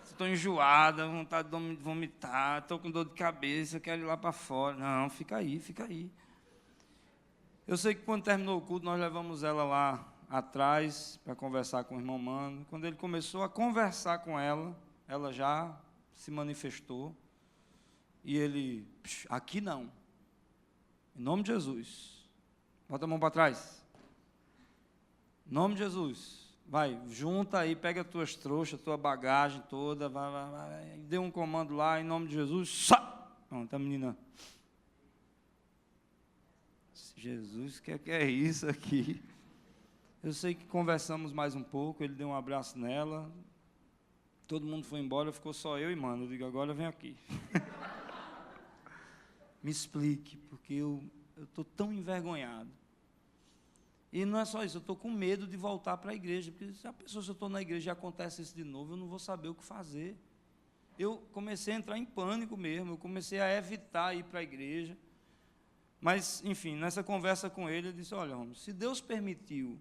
estou enjoada, vontade de vomitar, estou com dor de cabeça, quero ir lá para fora. Não, fica aí, fica aí. Eu sei que quando terminou o culto, nós levamos ela lá atrás para conversar com o irmão Mano. Quando ele começou a conversar com ela, ela já se manifestou. E ele, aqui não. Em nome de Jesus. Bota a mão para trás. Em nome de Jesus. Vai, junta aí, pega as tuas trouxas, tua bagagem toda, vai. Dê um comando lá, em nome de Jesus. Pronto, a menina. Jesus, o que é isso aqui? Eu sei que conversamos mais um pouco, ele deu um abraço nela, todo mundo foi embora, ficou só eu e Mano. Eu digo, agora vem aqui. Me explique, porque eu estou tão envergonhado. E não é só isso, eu estou com medo de voltar para a igreja, porque se eu estou na igreja e acontece isso de novo, eu não vou saber o que fazer. Eu comecei a entrar em pânico mesmo, eu comecei a evitar ir para a igreja. Mas, enfim, nessa conversa com ele, eu disse, olha, Romulo, se Deus permitiu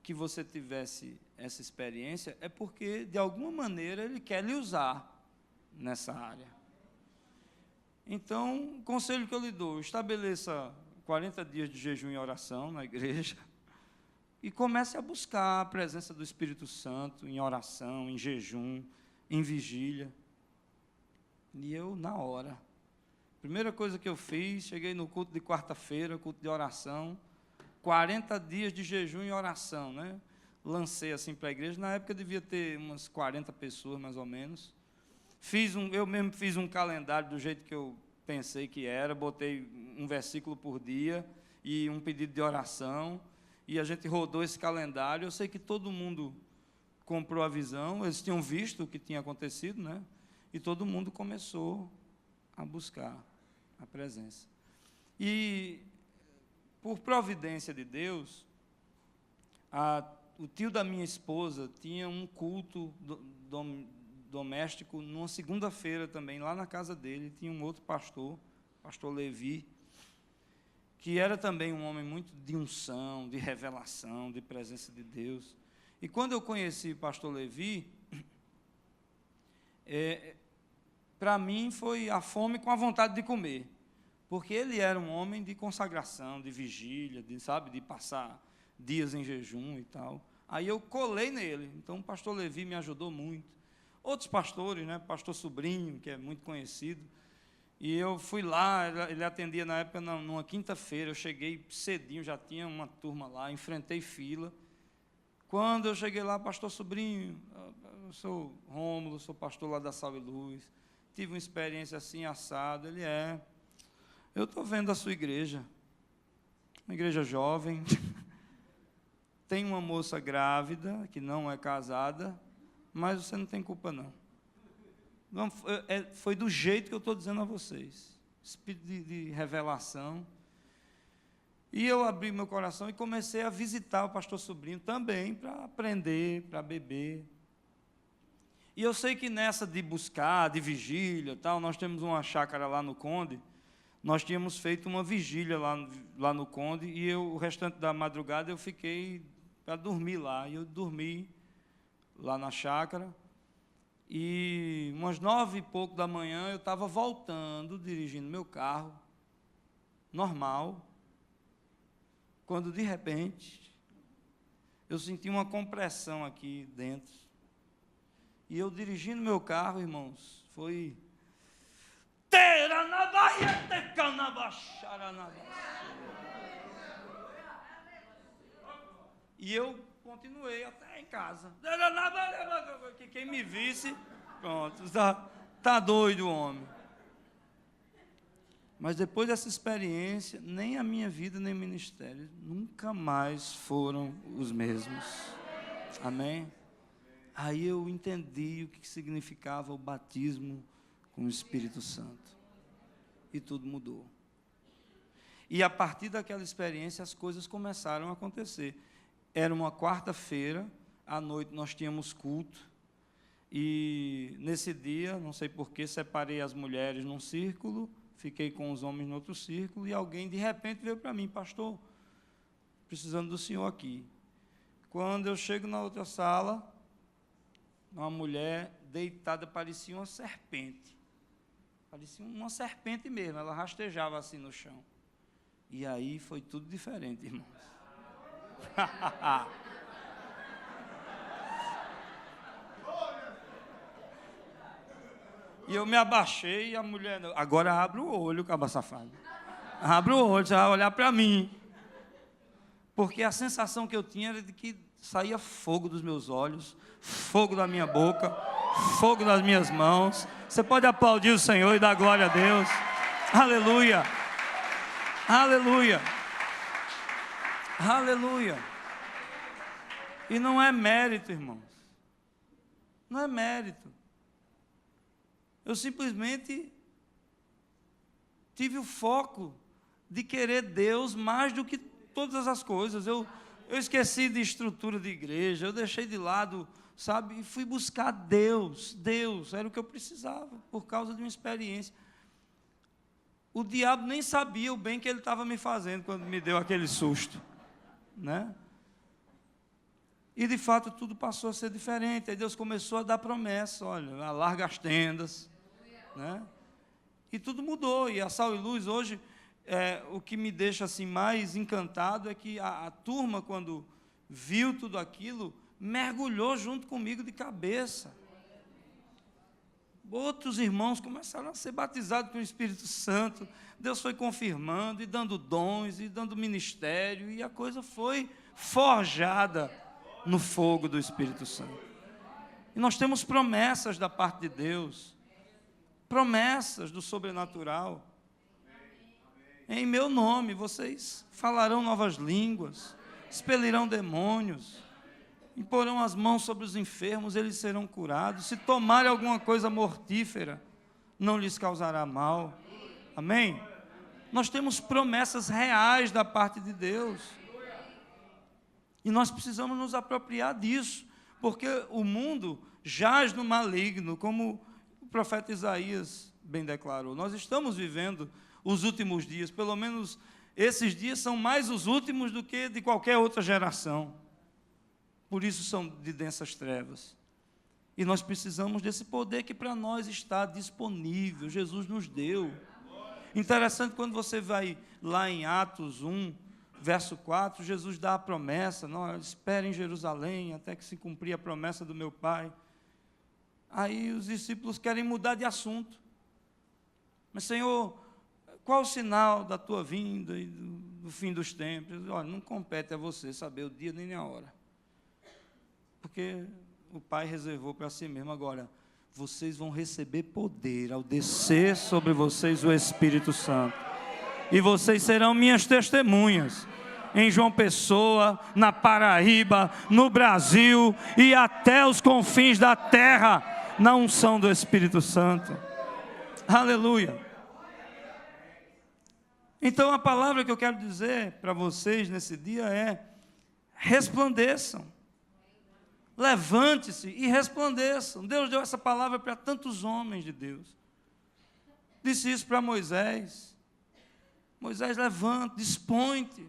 que você tivesse essa experiência, é porque, de alguma maneira, Ele quer lhe usar nessa área. Então, o conselho que eu lhe dou, estabeleça 40 dias de jejum e oração na igreja e comece a buscar a presença do Espírito Santo em oração, em jejum, em vigília. E eu, na hora, primeira coisa que eu fiz, cheguei no culto de quarta-feira, culto de oração, 40 dias de jejum e oração, né? Lancei assim para a igreja, na época devia ter umas 40 pessoas, mais ou menos. Eu mesmo fiz um calendário do jeito que eu pensei que era, botei um versículo por dia e um pedido de oração, e a gente rodou esse calendário. Eu sei que todo mundo comprou a visão, eles tinham visto o que tinha acontecido, né? E todo mundo começou a buscar a presença. E, por providência de Deus, o tio da minha esposa tinha um culto doméstico numa segunda-feira também, lá na casa dele. Tinha um outro pastor, pastor Levi, que era também um homem muito de unção, de revelação, de presença de Deus. E quando eu conheci o pastor Levi, para mim foi a fome com a vontade de comer, porque ele era um homem de consagração, de vigília, de passar dias em jejum e tal. Aí eu colei nele, então o pastor Levi me ajudou muito. Outros pastores, né, pastor Sobrinho, que é muito conhecido, e eu fui lá, ele atendia na época numa quinta-feira, eu cheguei cedinho, já tinha uma turma lá, enfrentei fila. Quando eu cheguei lá, pastor Sobrinho, eu sou Rômulo, sou pastor lá da Sal e Luz, tive uma experiência assim, assada. Ele eu estou vendo a sua igreja, uma igreja jovem, tem uma moça grávida, que não é casada, mas você não tem culpa não. Foi do jeito que eu estou dizendo a vocês, espírito de revelação. E eu abri meu coração e comecei a visitar o pastor Sobrinho também, para aprender, para beber. E eu sei que nessa de buscar, de vigília, tal, nós temos uma chácara lá no Conde, nós tínhamos feito uma vigília lá no Conde, e o restante da madrugada eu fiquei para dormir lá, e eu dormi lá na chácara, e umas 9 e pouco da manhã eu estava voltando, dirigindo meu carro, normal, quando de repente eu senti uma compressão aqui dentro, e eu dirigindo meu carro, irmãos, foi... E eu continuei até em casa. Que quem me visse, pronto, tá doido o homem. Mas depois dessa experiência, nem a minha vida, nem o ministério, nunca mais foram os mesmos. Amém? Aí eu entendi o que significava o batismo com o Espírito Santo. E tudo mudou. E a partir daquela experiência, as coisas começaram a acontecer. Era uma quarta-feira, à noite nós tínhamos culto, e nesse dia, não sei porquê, separei as mulheres num círculo, fiquei com os homens no outro círculo, e alguém de repente veio para mim, pastor, precisando do senhor aqui. Quando eu chego na outra sala, uma mulher deitada, parecia uma serpente. Parecia uma serpente mesmo, ela rastejava assim no chão. E aí foi tudo diferente, irmãos. E eu me abaixei e a mulher, agora abre o olho, caba safado. Abre o olho, você vai olhar para mim. Porque a sensação que eu tinha era de que saía fogo dos meus olhos, fogo da minha boca, fogo das minhas mãos. Você pode aplaudir o Senhor e dar glória a Deus. Aleluia. Aleluia. Aleluia. E não é mérito, irmãos. Não é mérito. Eu simplesmente tive o foco de querer Deus mais do que todas as coisas. Eu esqueci de estrutura de igreja, eu deixei de lado, sabe, e fui buscar Deus. Deus era o que eu precisava, por causa de uma experiência. O diabo nem sabia o bem que ele estava me fazendo quando me deu aquele susto, né? E de fato tudo passou a ser diferente. Aí Deus começou a dar promessa, olha, alarga as tendas, né? E tudo mudou. E a Sal e Luz hoje, o que me deixa assim mais encantado é que a turma, quando viu tudo aquilo, mergulhou junto comigo de cabeça. Outros irmãos começaram a ser batizados pelo Espírito Santo. Deus foi confirmando e dando dons e dando ministério, e a coisa foi forjada no fogo do Espírito Santo. E nós temos promessas da parte de Deus, promessas do sobrenatural. Em meu nome vocês falarão novas línguas, expelirão demônios, imporão as mãos sobre os enfermos, eles serão curados. Se tomarem alguma coisa mortífera, não lhes causará mal. Amém? Nós temos promessas reais da parte de Deus. E nós precisamos nos apropriar disso, porque o mundo jaz no maligno, como o profeta Isaías bem declarou. Nós estamos vivendo os últimos dias, pelo menos esses dias são mais os últimos do que de qualquer outra geração. Por isso são de densas trevas. E nós precisamos desse poder que para nós está disponível, Jesus nos deu. Interessante, quando você vai lá em Atos 1, verso 4, Jesus dá a promessa, não, espere em Jerusalém até que se cumprir a promessa do meu Pai. Aí os discípulos querem mudar de assunto. Mas, Senhor, qual o sinal da tua vinda e do fim dos tempos? Olha, não compete a você saber o dia nem a hora. Porque o Pai reservou para si mesmo. Agora, vocês vão receber poder ao descer sobre vocês o Espírito Santo. E vocês serão minhas testemunhas em João Pessoa, na Paraíba, no Brasil e até os confins da terra, na unção do Espírito Santo. Aleluia. Então a palavra que eu quero dizer para vocês nesse dia é: resplandeçam. Levante-se e resplandeçam. Deus deu essa palavra para tantos homens de Deus. Disse isso para Moisés. Moisés, levante, dispõe-te.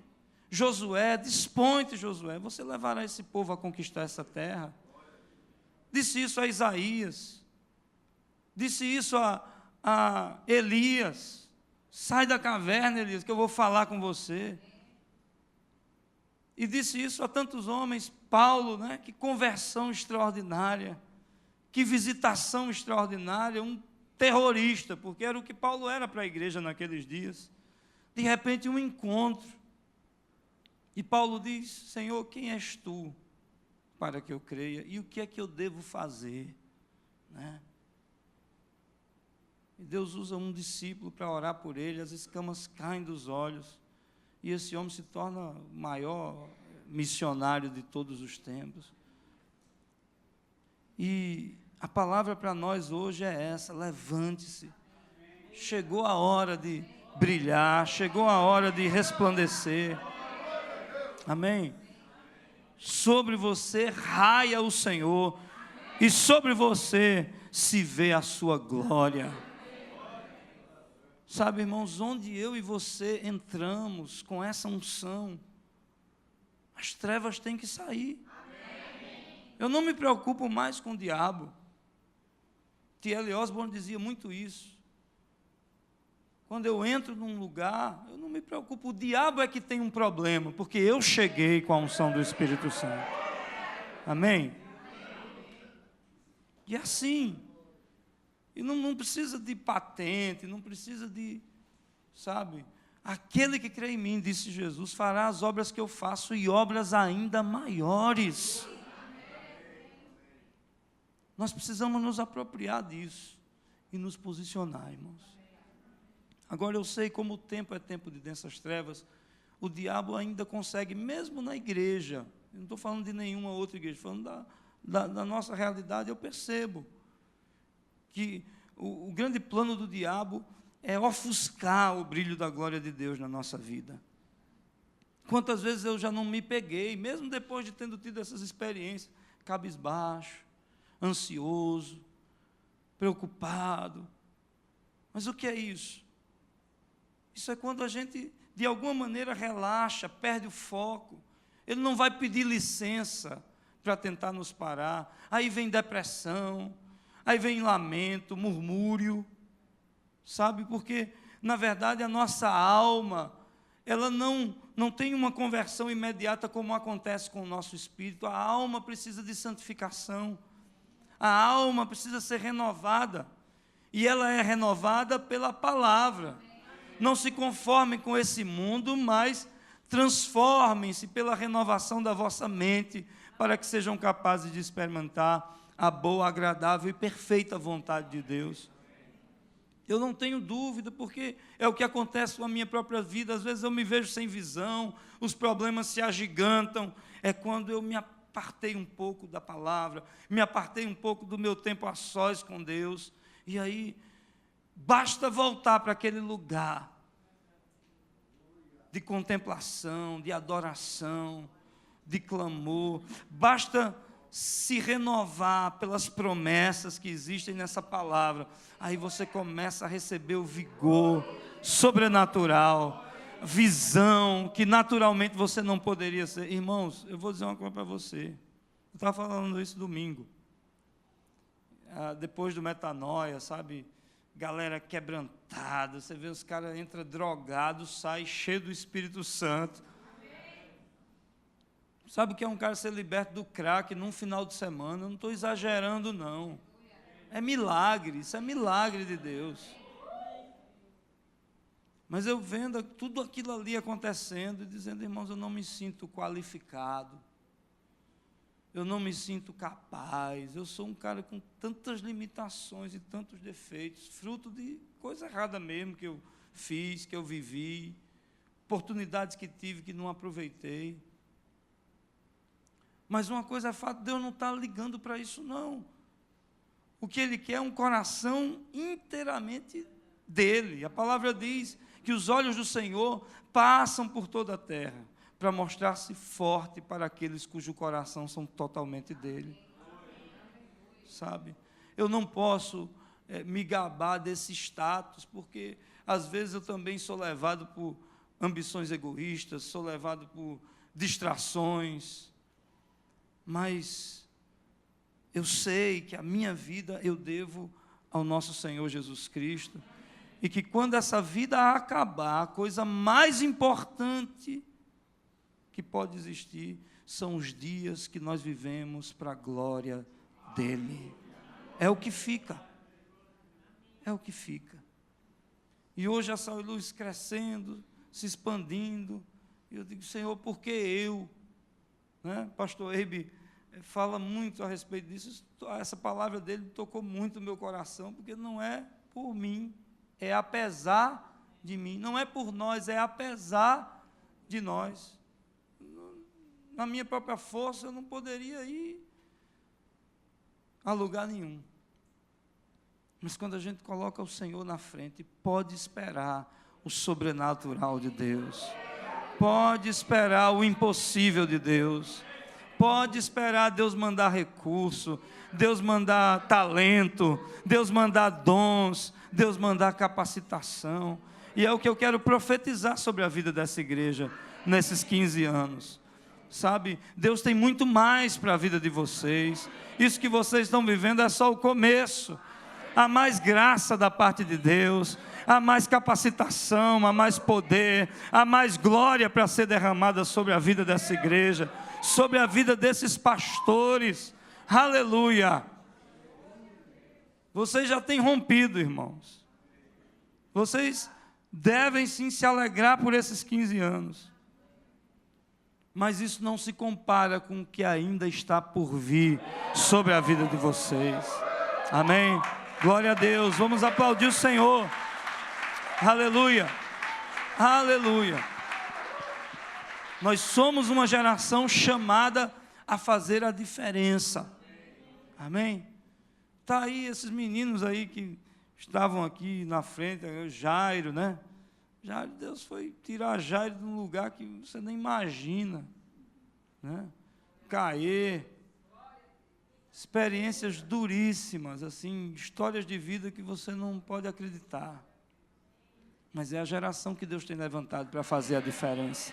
Josué, dispõe-te, Josué. Você levará esse povo a conquistar essa terra. Disse isso a Isaías. Disse isso a Elias. Sai da caverna, Elias, que eu vou falar com você. E disse isso a tantos homens. Paulo, né? Que conversão extraordinária, que visitação extraordinária, um terrorista, porque era o que Paulo era para a igreja naqueles dias. De repente um encontro, e Paulo diz: Senhor, quem és tu para que eu creia, e o que é que eu devo fazer, né? E Deus usa um discípulo para orar por ele, as escamas caem dos olhos, e esse homem se torna o maior missionário de todos os tempos. E a palavra para nós hoje é essa: levante-se. Chegou a hora de brilhar, chegou a hora de resplandecer. Amém? Sobre você raia o Senhor, e sobre você se vê a sua glória. Sabe, irmãos, onde eu e você entramos com essa unção, as trevas têm que sair. Eu não me preocupo mais com o diabo. T.L. Osborne dizia muito isso. Quando eu entro num lugar, eu não me preocupo, o diabo é que tem um problema, porque eu cheguei com a unção do Espírito Santo. Amém? E assim, e não precisa de patente, não precisa de, sabe, aquele que crê em mim, disse Jesus, fará as obras que eu faço e obras ainda maiores. Nós precisamos nos apropriar disso e nos posicionar, irmãos. Agora eu sei como o tempo é tempo de densas trevas, o diabo ainda consegue, mesmo na igreja, eu não estou falando de nenhuma outra igreja, falando da nossa realidade, eu percebo que o grande plano do diabo é ofuscar o brilho da glória de Deus na nossa vida. Quantas vezes eu já não me peguei, mesmo depois de tendo tido essas experiências, cabisbaixo, ansioso, preocupado. Mas o que é isso? Isso é quando a gente, de alguma maneira, relaxa, perde o foco. Ele não vai pedir licença para tentar nos parar. Aí vem depressão, aí vem lamento, murmúrio, sabe? Porque, na verdade, a nossa alma, ela não tem uma conversão imediata como acontece com o nosso espírito. A alma precisa de santificação. A alma precisa ser renovada. E ela é renovada pela palavra. Não se conformem com esse mundo, mas transformem-se pela renovação da vossa mente, para que sejam capazes de experimentar a boa, agradável e perfeita vontade de Deus. Eu não tenho dúvida, porque é o que acontece com a minha própria vida. Às vezes eu me vejo sem visão, os problemas se agigantam. É quando eu me apartei um pouco da palavra, me apartei um pouco do meu tempo a sós com Deus. E aí, basta voltar para aquele lugar de contemplação, de adoração, de clamor. Basta se renovar pelas promessas que existem nessa palavra. Aí você começa a receber o vigor sobrenatural, visão que naturalmente você não poderia ser. Irmãos, eu vou dizer uma coisa para você. Eu estava falando isso domingo. Depois do Metanoia, sabe? Galera quebrantada, você vê os caras entram drogados, saem cheio do Espírito Santo. Sabe o que é um cara ser liberto do crack num final de semana? Eu não estou exagerando, não. É milagre, isso é milagre de Deus. Mas eu vendo tudo aquilo ali acontecendo e dizendo, irmãos, eu não me sinto qualificado. Eu não me sinto capaz, eu sou um cara com tantas limitações e tantos defeitos, fruto de coisa errada mesmo que eu fiz, que eu vivi, oportunidades que tive que não aproveitei. Mas uma coisa é fato, Deus não está ligando para isso, não. O que Ele quer é um coração inteiramente dEle. A palavra diz que os olhos do Senhor passam por toda a terra, para mostrar-se forte para aqueles cujo coração são totalmente dele. Sabe? Eu não posso me gabar desse status, porque às vezes eu também sou levado por ambições egoístas, sou levado por distrações, mas eu sei que a minha vida eu devo ao nosso Senhor Jesus Cristo, e que quando essa vida acabar, a coisa mais importante que pode existir são os dias que nós vivemos para a glória dEle. É o que fica. É o que fica. E hoje a Sal e Luz crescendo, se expandindo, e eu digo, Senhor, por que eu? Né? Pastor Eibe fala muito a respeito disso. Essa palavra dele tocou muito o meu coração, porque não é por mim, é apesar de mim. Não é por nós, é apesar de nós. Na minha própria força, eu não poderia ir a lugar nenhum. Mas quando a gente coloca o Senhor na frente, pode esperar o sobrenatural de Deus. Pode esperar o impossível de Deus. Pode esperar Deus mandar recurso, Deus mandar talento, Deus mandar dons, Deus mandar capacitação. E é o que eu quero profetizar sobre a vida dessa igreja nesses 15 anos. Sabe, Deus tem muito mais para a vida de vocês. Isso que vocês estão vivendo é só o começo. há mais graça da parte de Deus, há mais capacitação, há mais poder, há mais glória para ser derramada sobre a vida dessa igreja, sobre a vida desses pastores. Aleluia! Vocês já têm rompido, irmãos. Vocês devem sim se alegrar por esses 15 anos. Mas isso não se compara com o que ainda está por vir sobre a vida de vocês. Amém? Glória a Deus. Vamos aplaudir o Senhor. Aleluia. Aleluia. Nós somos uma geração chamada a fazer a diferença. Amém? Está aí esses meninos aí que estavam aqui na frente, o Jairo, né? Jairo, Deus foi tirar Jairo de um lugar que você nem imagina, né? Caê, experiências duríssimas, assim, histórias de vida que você não pode acreditar. Mas é a geração que Deus tem levantado para fazer a diferença,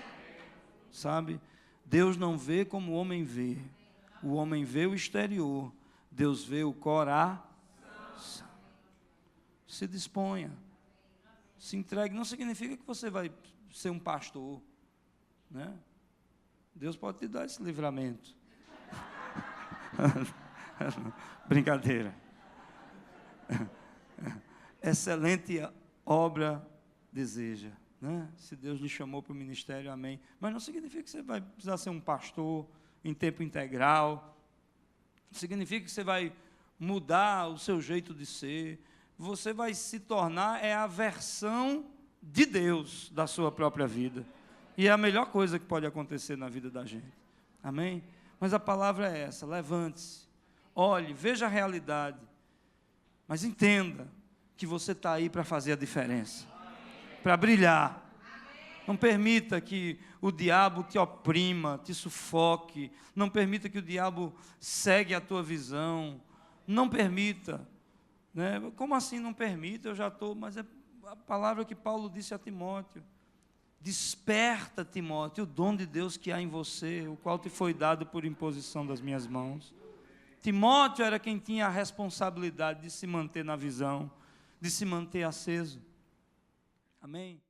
sabe? Deus não vê como o homem vê. O homem vê o exterior, Deus vê o coração. Se disponha, se entregue. Não significa que você vai ser um pastor, né? Deus pode te dar esse livramento. Brincadeira. Excelente obra deseja, né? Se Deus lhe chamou para o ministério, amém. Mas não significa que você vai precisar ser um pastor em tempo integral. Significa que você vai mudar o seu jeito de ser. Você vai se tornar a versão de Deus da sua própria vida. E é a melhor coisa que pode acontecer na vida da gente. Amém? Mas a palavra é essa: levante-se, olhe, veja a realidade, mas entenda que você está aí para fazer a diferença, para brilhar. Não permita que o diabo te oprima, te sufoque. Não permita que o diabo segue a tua visão. Não permita. Né? Como assim não permita? Eu já estou... Mas é a palavra que Paulo disse a Timóteo. Desperta, Timóteo, o dom de Deus que há em você, o qual te foi dado por imposição das minhas mãos. Timóteo era quem tinha a responsabilidade de se manter na visão, de se manter aceso. Amém?